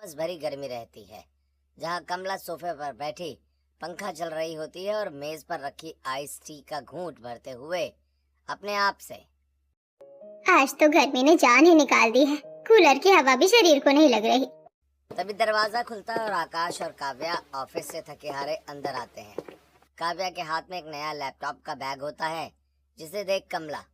उमस भरी गर्मी रहती है, जहाँ कमला सोफे पर बैठी पंखा चल रही होती है और मेज पर रखी आइस टी का घूंट भरते हुए अपने आप से, आज तो गर्मी ने जान ही निकाल दी है। कूलर की हवा भी शरीर को नहीं लग रही। तभी दरवाजा खुलता है और आकाश और काव्या ऑफिस से थके हारे अंदर आते हैं। काव्या के हाथ में एक नया लैपटॉप का बैग होता है, जिसे देख कमला,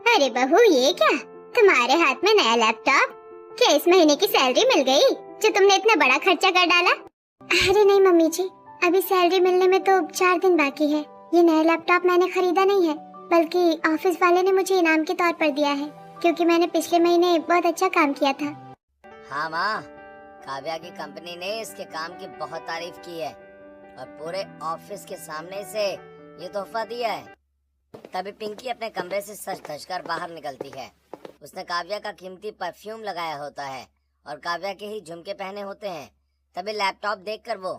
अरे बहू, ये क्या तुम्हारे हाथ में नया लैपटॉप? क्या इस महीने की सैलरी मिल गई जो तुमने इतना बड़ा खर्चा कर डाला? अरे नहीं मम्मी जी, अभी सैलरी मिलने में तो 4 दिन बाकी है। ये नया लैपटॉप मैंने खरीदा नहीं है, बल्कि ऑफिस वाले ने मुझे इनाम के तौर पर दिया है, क्योंकि मैंने पिछले महीने बहुत अच्छा काम किया था। हाँ माँ, काव्या की कंपनी ने इसके काम की बहुत तारीफ की है और पूरे ऑफिस के सामने से ये तोहफा दिया है। तभी पिंकी अपने कमरे से सच धज कर बाहर निकलती है। उसने काव्या का कीमती परफ्यूम लगाया होता है और काव्या के ही झुमके पहने होते हैं। तभी लैपटॉप देखकर वो,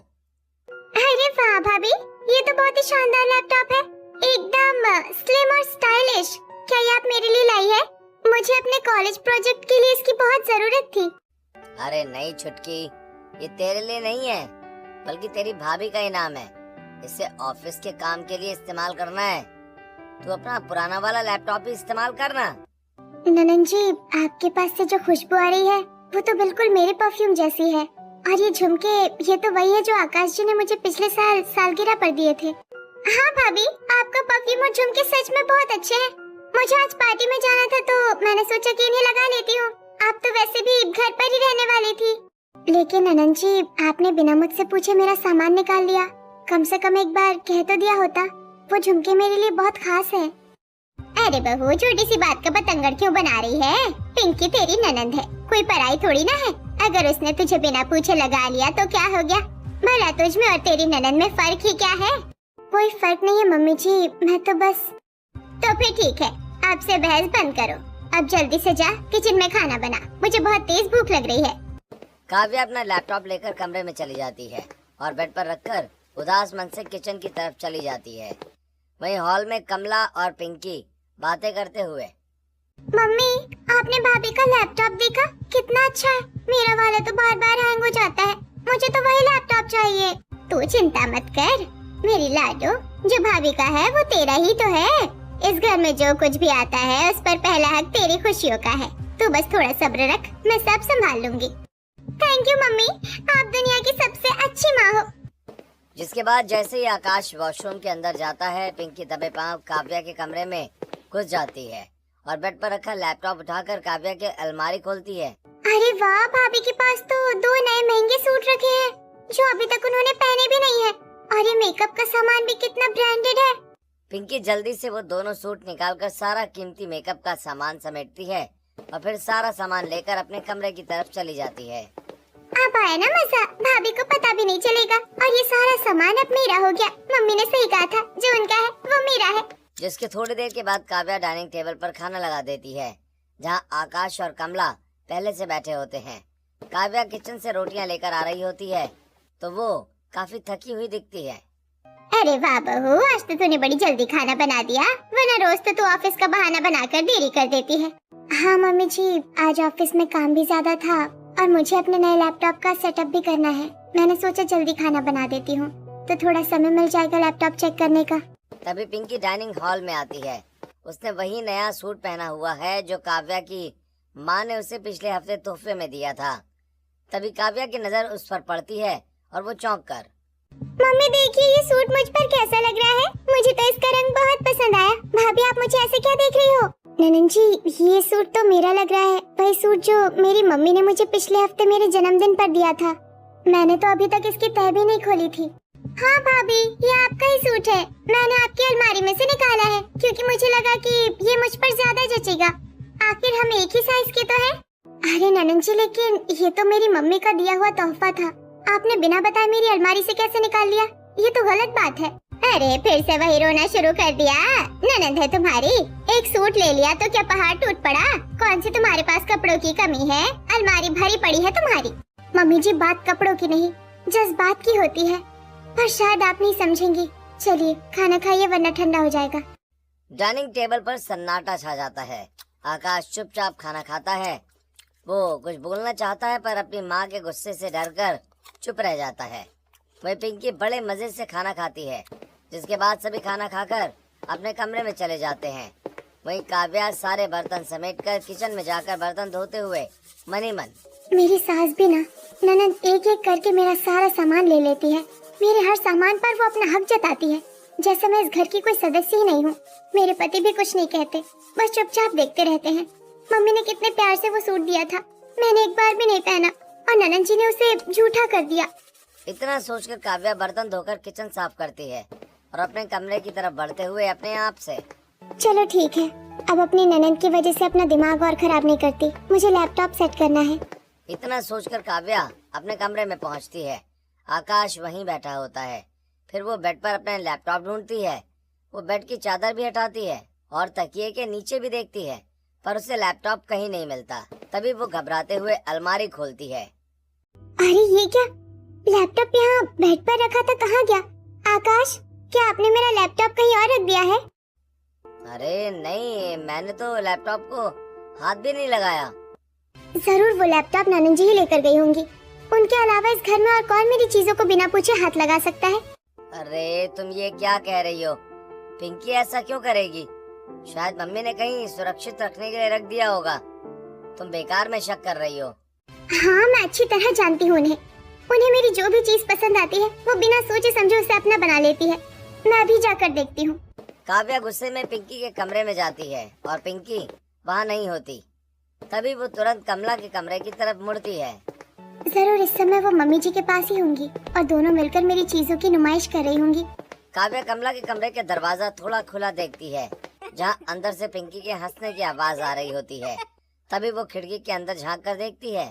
अरे वाह भाभी, ये तो बहुत ही शानदार लैपटॉप है, एकदम स्लिम और स्टाइलिश। क्या ये आप मेरे लिए लाई है? मुझे अपने कॉलेज प्रोजेक्ट के लिए इसकी बहुत जरूरत थी। अरे नहीं छुटकी, ये तेरे लिए नहीं है, बल्कि तेरी भाभी का इनाम है। इसे ऑफिस के काम के लिए इस्तेमाल करना है। तू अपना पुराना वाला लैपटॉप ही इस्तेमाल करना। ननन जी, आपके पास से जो खुशबू आ रही है वो तो बिल्कुल मेरे परफ्यूम जैसी है। और ये झुमके, ये तो वही है जो आकाश जी ने मुझे पिछले साल सालगिरह पर दिए थे। हाँ भाभी, आपका परफ्यूम और झुमके सच में बहुत अच्छे हैं। मुझे आज पार्टी में जाना था तो मैंने सोचा कि इन्हें लगा लेती हूँ। आप तो वैसे भी घर पर ही रहने वाली थी। लेकिन ननन जी, आपने बिना मुझसे पूछे मेरा सामान निकाल लिया। कम से कम एक बार कह तो दिया होता। वो झुमके मेरे लिए बहुत खास है। अरे बहू, छोटी सी बात का बतंगड़ क्यों बना रही है? पिंकी तेरी ननंद है, कोई पराई थोड़ी ना है। अगर उसने तुझे बिना पूछे लगा लिया तो क्या हो गया? भला तुझ में और तेरी ननंद में फर्क ही क्या है? कोई फर्क नहीं है मम्मी जी, मैं तो बस। तो फिर ठीक है, आपसे बहस बंद करो। अब जल्दी से जा किचन में खाना बना, मुझे बहुत तेज भूख लग रही है। काव्या अपना लैपटॉप लेकर कमरे में चली जाती है और बेड पर रखकर उदास मन से किचन की तरफ चली जाती है। वहीं हॉल में कमला और पिंकी बातें करते हुए, मम्मी, आपने भाभी का लैपटॉप देखा? कितना अच्छा है। मेरा वाला तो बार बार हैंग हो जाता है। मुझे तो वही लैपटॉप चाहिए। तू चिंता मत कर मेरी लाडो, जो भाभी का है वो तेरा ही तो है। इस घर में जो कुछ भी आता है उस पर पहला हक तेरी खुशियों का है। तू बस थोड़ा सब्र रख, मैं सब संभाल लूंगी। थैंक यू मम्मी, आप दुनिया की सबसे अच्छी माँ हो। जिसके बाद जैसे ही आकाश वॉशरूम के अंदर जाता है, पिंकी दबे पांव काव्या के कमरे में घुस जाती है और बेड पर रखा लैपटॉप उठाकर काव्या के अलमारी खोलती है। अरे वाह, भाभी के पास तो 2 नए महंगे सूट रखे हैं जो अभी तक उन्होंने पहने भी नहीं है। और ये मेकअप का सामान भी कितना ब्रांडेड है। पिंकी जल्दी से वो दोनों सूट निकालकर सारा कीमती मेकअप का सामान समेटती है और फिर सारा सामान लेकर अपने कमरे की तरफ चली जाती है। अब आया ना मजा, भाभी को पता भी नहीं चलेगा और ये सारा सामान अब मेरा हो गया। मम्मी ने सही कहा था, जो उनका है वो मेरा है। जिसके थोड़ी देर के बाद काव्या डाइनिंग टेबल पर खाना लगा देती है, जहां आकाश और कमला पहले से बैठे होते हैं। काव्या किचन से रोटियां लेकर आ रही होती है तो वो काफी थकी हुई दिखती है। अरे वाह बहू, आज तो तूने बड़ी जल्दी खाना बना दिया, वरना रोज तो तू ऑफिस का बहाना बनाकर देरी कर देती है। हाँ मम्मी जी, आज ऑफिस में काम भी ज्यादा था और मुझे अपने नए लैपटॉप का सेटअप भी करना है। मैंने सोचा जल्दी खाना बना देती हूँ, तो थोड़ा समय मिल जाएगा लैपटॉप चेक करने का। तभी पिंकी डाइनिंग हॉल में आती है। उसने वही नया सूट पहना हुआ है जो काव्या की माँ ने उसे पिछले हफ्ते तोहफे में दिया था। तभी काव्या की नजर उस पर पड़ती है और वो चौंक कर, मम्मी देखिए, ये सूट मुझ पर कैसा लग रहा है? मुझे तो इसका रंग बहुत पसंद आया। भाभी, आप मुझे ऐसे क्या देख रही हो? ननन जी, ये सूट तो मेरा लग रहा है, वही सूट जो मेरी मम्मी ने मुझे पिछले हफ्ते मेरे जन्मदिन पर दिया था। मैंने तो अभी तक इसकी तह भी नहीं खोली थी। हाँ भाभी, ये आपका ही सूट है। मैंने आपकी अलमारी में से निकाला है क्योंकि मुझे लगा कि ये मुझ पर ज्यादा जचेगा। आखिर हम एक ही साइज के तो हैं। अरे ननन जी, लेकिन ये तो मेरी मम्मी का दिया हुआ तोहफा था। आपने बिना बताए मेरी अलमारी से कैसे निकाल लिया? ये तो गलत बात है। अरे फिर से वही रोना शुरू कर दिया। ननंद है तुम्हारी, एक सूट ले लिया तो क्या पहाड़ टूट पड़ा? कौन सी तुम्हारे पास कपड़ों की कमी है? अलमारी भरी पड़ी है तुम्हारी। मम्मी जी, बात कपड़ों की नहीं, जज्बात की होती है, पर शायद आप नहीं समझेंगी। चलिए खाना खाइए वरना ठंडा हो जाएगा। डाइनिंग टेबल पर सन्नाटा छा जाता है। आकाश चुपचाप खाना खाता है वो कुछ बोलना चाहता है पर अपनी माँ के गुस्से से डरकर चुप रह जाता है। वही पिंकी बड़े मजे से खाना खाती है, जिसके बाद सभी खाना खाकर अपने कमरे में चले जाते हैं। वही काव्या सारे बर्तन समेटकर किचन में जाकर बर्तन धोते हुए मनी मन मेरी सास भी ना ननद एक एक करके मेरा सारा सामान ले लेती है। मेरे हर सामान पर वो अपना हक जताती है, जैसे मैं इस घर की कोई सदस्य ही नहीं हूँ। मेरे पति भी कुछ नहीं कहते, बस चुपचाप देखते रहते हैं। मम्मी ने कितने प्यार से वो सूट दिया था, मैंने एक बार भी नहीं पहना और ननद जी ने उसे झूठा कर दिया। इतना सोचकर काव्या बर्तन धोकर किचन साफ करती है और अपने कमरे की तरफ बढ़ते हुए अपने आप से, चलो ठीक है, अब अपनी ननद की वजह से अपना दिमाग और खराब नहीं करती, मुझे लैपटॉप सेट करना है। इतना सोचकर काव्या अपने कमरे में पहुंचती है। आकाश वहीं बैठा होता है। फिर वो बेड पर अपना लैपटॉप ढूंढती है। वो बेड की चादर भी हटाती है और तकिए के नीचे भी देखती है, पर उसे लैपटॉप कहीं नहीं मिलता। तभी वो घबराते हुए अलमारी खोलती है। अरे ये क्या, लैपटॉप यहाँ बेड पर रखा था, कहाँ गया? आकाश, क्या आपने मेरा लैपटॉप कहीं और रख दिया है? अरे नहीं, मैंने तो लैपटॉप को हाथ भी नहीं लगाया। जरूर वो लैपटॉप ननद जी ही लेकर गई होंगी। उनके अलावा इस घर में और कौन मेरी चीजों को बिना पूछे हाथ लगा सकता है? अरे तुम ये क्या कह रही हो? पिंकी ऐसा क्यों करेगी? शायद मम्मी ने कहीं सुरक्षित रखने के लिए रख दिया होगा। तुम बेकार में शक कर रही हो। हाँ, मैं अच्छी तरह जानती हूँ उन्हें। उन्हें मेरी जो भी चीज पसंद आती है वो बिना सोचे समझे उसे अपना बना लेती है। मैं अभी जाकर देखती हूँ। काव्या गुस्से में पिंकी के कमरे में जाती है और पिंकी वहाँ नहीं होती। तभी वो तुरंत कमला के कमरे की तरफ मुड़ती है। जरूर इस समय वो मम्मी जी के पास ही होंगी और दोनों मिलकर मेरी चीजों की नुमाइश कर रही होंगी। काव्या कमला के कमरे के दरवाजा थोड़ा खुला देखती है, जहाँ अंदर से पिंकी के हंसने की आवाज आ रही होती है। तभी वो खिड़की के अंदर झांक कर देखती है।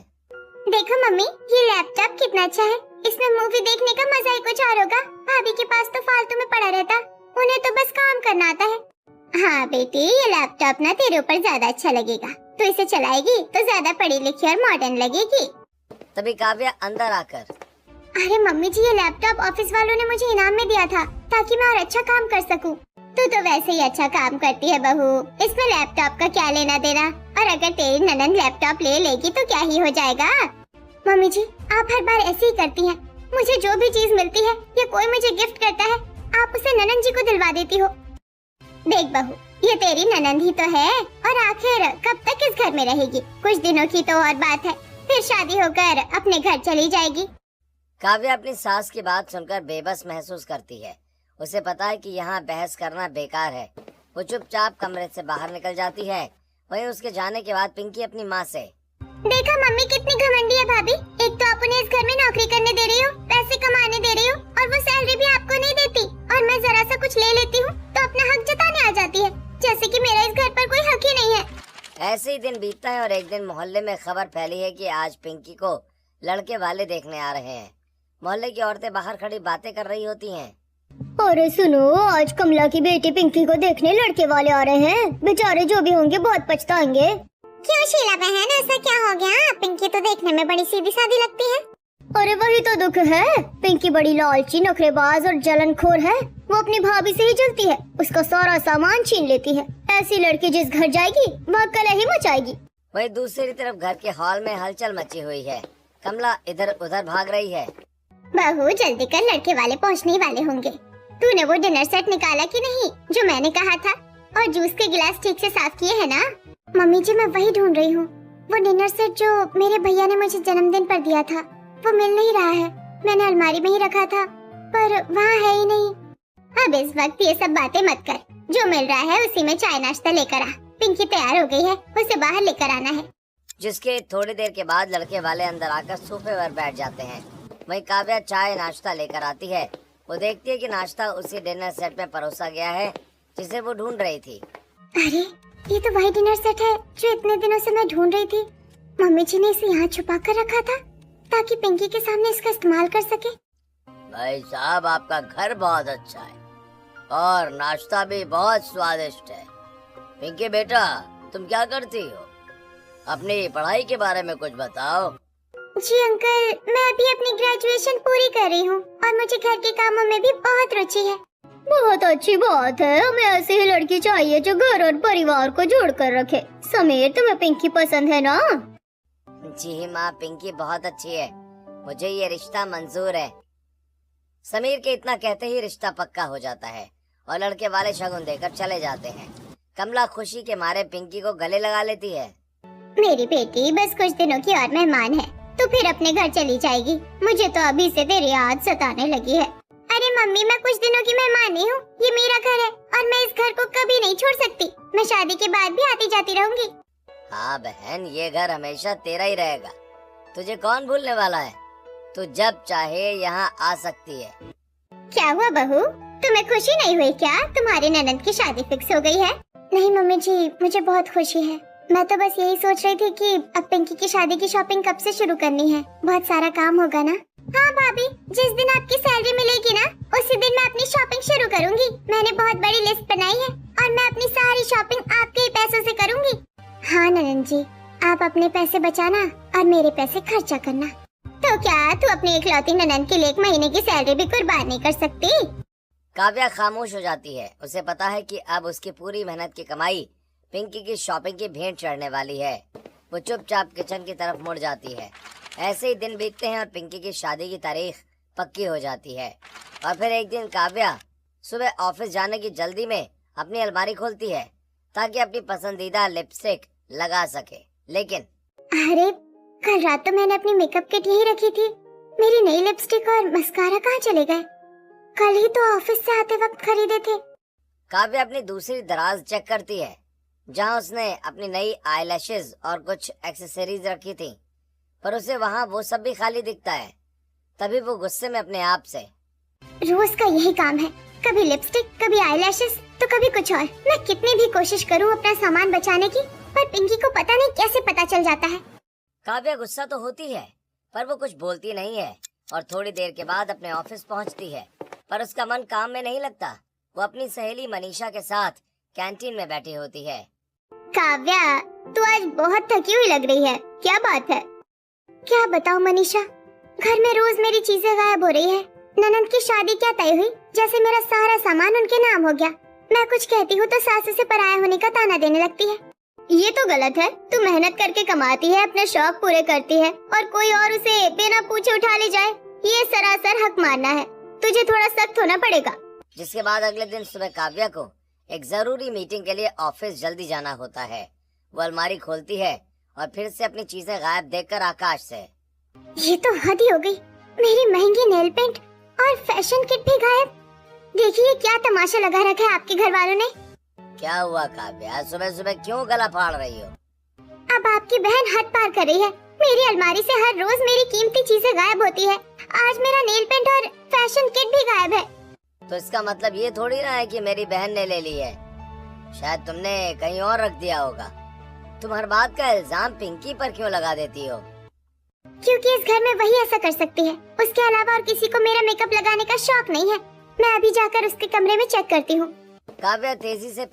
देखो मम्मी, ये लैपटॉप कितना अच्छा है। इसमें मूवी देखने का मजा ही कुछ और होगा। भाभी के पास तो फालतू में पड़ा रहता, उन्हें तो बस काम करना आता है। हाँ बेटी, ये लैपटॉप ना तेरे ऊपर ज्यादा अच्छा लगेगा। तो इसे चलाएगी तो ज्यादा पढ़ी लिखी और मॉडर्न लगेगी। तभी काव्या अंदर आकर, अरे मम्मी जी, ये लैपटॉप ऑफिस वालों ने मुझे इनाम में दिया था ताकि मैं और अच्छा काम कर सकूं। तू तो वैसे ही अच्छा काम करती है बहू, इसमें लैपटॉप का क्या लेना देना। और अगर तेरी ननद लैपटॉप ले लेगी तो क्या ही हो जाएगा। मम्मी जी, आप हर बार ऐसे ही करती हैं। मुझे जो भी चीज मिलती है या कोई मुझे गिफ्ट करता है, आप उसे ननद जी को दिलवा देती हो। देख बहू, ये तेरी ननद ही तो है और आखिर कब तक इस घर में रहेगी? कुछ दिनों की तो और बात है, फिर शादी होकर अपने घर चली जाएगी। काव्या अपनी सास की बात सुनकर बेबस महसूस करती है। उसे पता है कि यहाँ बहस करना बेकार है। वो चुपचाप कमरे से बाहर निकल जाती है। वहीं उसके जाने के बाद पिंकी अपनी माँ से, देखा मम्मी कितनी घमंडी है भाभी। एक तो आप उन्हें इस घर में नौकरी करने दे रही हो, पैसे कमाने दे रही हो और वो सैलरी भी आपको नहीं देती। और मैं जरा सा कुछ ले लेती हूँ तो अपना हक जताने आ जाती है, जैसे कि मेरा इस घर पर कोई हक ही नहीं है। ऐसे ही दिन बीतता है और एक दिन मोहल्ले में खबर फैली है कि आज पिंकी को लड़के वाले देखने आ रहे हैं। मोहल्ले की औरतें बाहर खड़ी बातें कर रही होती हैं। अरे सुनो, आज कमला की बेटी पिंकी को देखने लड़के वाले आ रहे हैं। बेचारे जो भी होंगे बहुत पछताएंगे। क्यों शीला बहन, ऐसा क्या हो गया? पिंकी तो देखने में बड़ी सीधी सादी लगती है। अरे वही तो दुख है, पिंकी बड़ी लालची, नखरेबाज और जलनखोर है। वो अपनी भाभी से ही जलती है, उसका सारा सामान छीन लेती है। ऐसी लड़की जिस घर जाएगी वह कलह मचाएगी। वहीं दूसरी तरफ घर के हॉल में हलचल मची हुई है। कमला इधर उधर भाग रही है। बहू, जल्दी कर, लड़के वाले पहुंचने वाले होंगे। तूने वो डिनर सेट निकाला कि नहीं जो मैंने कहा था? और जूस के गिलास ठीक से साफ किए हैं ना? मम्मी जी, मैं वही ढूंढ रही हूँ। वो डिनर सेट जो मेरे भैया ने मुझे जन्मदिन पर दिया था वो मिल नहीं रहा है। मैंने अलमारी में ही रखा था पर वहाँ है ही नहीं। अब इस वक्त ये सब बातें मत कर, जो मिल रहा है उसी में चाय नाश्ता लेकर आ। पिंकी तैयार हो गई है, उसे बाहर लेकर आना है। जिसके थोड़ी देर के बाद लड़के वाले अंदर आकर सोफे पर बैठ जाते हैं। वहीं काव्या चाय नाश्ता लेकर आती है। वो देखती है कि नाश्ता उसी डिनर सेट में परोसा गया है जिसे वो ढूंढ रही थी। अरे ये तो वही डिनर सेट है जो इतने दिनों से मैं ढूंढ रही थी। मम्मी जी ने इसे यहाँ छुपा कर रखा था ताकि पिंकी के सामने इसका इस्तेमाल कर सके। भाई साहब, आपका घर बहुत अच्छा है और नाश्ता भी बहुत स्वादिष्ट है। पिंकी बेटा, तुम क्या करती हो? अपनी पढ़ाई के बारे में कुछ बताओ। जी अंकल, मैं अभी अपनी ग्रेजुएशन पूरी कर रही हूँ और मुझे घर के कामों में भी बहुत रुचि है। बहुत अच्छी बात है, हमें ऐसी ही लड़की चाहिए जो घर और परिवार को जोड़ कर रखे। समीर, तुम्हें पिंकी पसंद है ना? जी माँ, पिंकी बहुत अच्छी है, मुझे ये रिश्ता मंजूर है। समीर के इतना कहते ही रिश्ता पक्का हो जाता है और लड़के वाले शगुन देकर चले जाते हैं। कमला खुशी के मारे पिंकी को गले लगा लेती है। मेरी बेटी बस कुछ दिनों की और मेहमान है, तो फिर अपने घर चली जाएगी। मुझे तो अभी से तेरी याद सताने लगी है। अरे मम्मी, मैं कुछ दिनों की मेहमान नहीं हूँ, ये मेरा घर है और मैं इस घर को कभी नहीं छोड़ सकती। मैं शादी के बाद भी आती जाती रहूंगी। हाँ बहन, ये घर हमेशा तेरा ही रहेगा, तुझे कौन भूलने वाला है। तू जब चाहे यहाँ आ सकती है। क्या हुआ बहू, तुम्हें खुशी नहीं हुई क्या? तुम्हारी ननद की शादी फिक्स हो गई है? नहीं मम्मी जी, मुझे बहुत खुशी है। मैं तो बस यही सोच रही थी कि अब पिंकी की शादी की शॉपिंग कब से शुरू करनी है। बहुत सारा काम होगा ना। हाँ भाभी, जिस दिन आपकी सैलरी मिलेगी ना, उसी दिन मैं अपनी शॉपिंग शुरू करूंगी। मैंने बहुत बड़ी लिस्ट बनाई है और मैं अपनी सारी शॉपिंग आपके ही पैसों से करूंगी। हाँ ननद जी, आप अपने पैसे बचाना और मेरे पैसे खर्चा करना। तो क्या तू अपनी इकलौती ननद के लिए एक महीने की सैलरी भी कुर्बान नहीं कर सकती? काव्या खामोश हो जाती है। उसे पता है कि अब उसकी पूरी मेहनत की कमाई पिंकी की शॉपिंग की भेंट चढ़ने वाली है। वो चुपचाप किचन की तरफ मुड़ जाती है। ऐसे ही दिन बीतते हैं और पिंकी की शादी की तारीख पक्की हो जाती है। और फिर एक दिन काव्या सुबह ऑफिस जाने की जल्दी में अपनी अलमारी खोलती है ताकि अपनी पसंदीदा लिपस्टिक लगा सके। लेकिन अरे, कल रात तो मैंने अपनी मेकअप किट यही रखी थी। मेरी नई लिपस्टिक और मस्कारा कहाँ चले गए? कल ही तो ऑफिस से आते वक्त खरीदे थे। काव्या अपनी दूसरी दराज चेक करती है जहां उसने अपनी नई आईलैशेस और कुछ एक्सेसरीज रखी थी, पर उसे वहां वो सब भी खाली दिखता है। तभी वो गुस्से में अपने आप से, रोज का यही काम है, कभी लिपस्टिक, कभी आईलैशेस, तो कभी कुछ और। मैं कितनी भी कोशिश करूं अपना सामान बचाने की, पर पिंकी को पता नहीं कैसे पता चल जाता है। काव्या गुस्सा तो होती है पर वो कुछ बोलती नहीं है और थोड़ी देर के बाद अपने ऑफिस पहुंचती है। पर उसका मन काम में नहीं लगता। वो अपनी सहेली मनीषा के साथ कैंटीन में बैठी होती है। काव्या, तू आज बहुत थकी हुई लग रही है, क्या बात है? क्या बताऊं मनीषा, घर में रोज मेरी चीजें गायब हो रही है। ननद की शादी क्या तय हुई, जैसे मेरा सारा सामान उनके नाम हो गया। मैं कुछ कहती हूँ तो सासू से पराया होने का ताना देने लगती है। ये तो गलत है। तू मेहनत करके कमाती है, अपने शौक पूरे करती है, और कोई और उसे बिना पूछे उठा ले जाए, ये सरासर हक मारना है। तुझे थोड़ा सख्त होना पड़ेगा। जिसके बाद अगले दिन सुबह काव्या को एक जरूरी मीटिंग के लिए ऑफिस जल्दी जाना होता है। वो अलमारी खोलती है और फिर से अपनी चीजें गायब देखकर आकाश से, ये तो हद ही हो गई। मेरी महंगी नेल पेंट और फैशन किट भी गायब। देखिए क्या तमाशा लगा रखा है आपके घर वालों ने। क्या हुआ काव्या, सुबह सुबह क्यों गला फाड़ रही हो? अब आपकी बहन हद पार कर रही है। मेरी अलमारी से हर रोज मेरी कीमती चीजें गायब होती है। आज मेरा नेल पेंट और फैशन किट भी गायब है। तो इसका मतलब ये थोड़ी ना है कि मेरी बहन ने ले ली है। शायद तुमने कहीं और रख दिया होगा। तुम हर बात का इल्जाम पिंकी पर क्यों लगा देती हो? क्योंकि इस घर में वही ऐसा कर सकती है। उसके अलावा और किसी को मेरा मेकअप लगाने का शौक नहीं है। मैं अभी जाकर उसके कमरे में चेक करती हूँ। काव्या तेजी से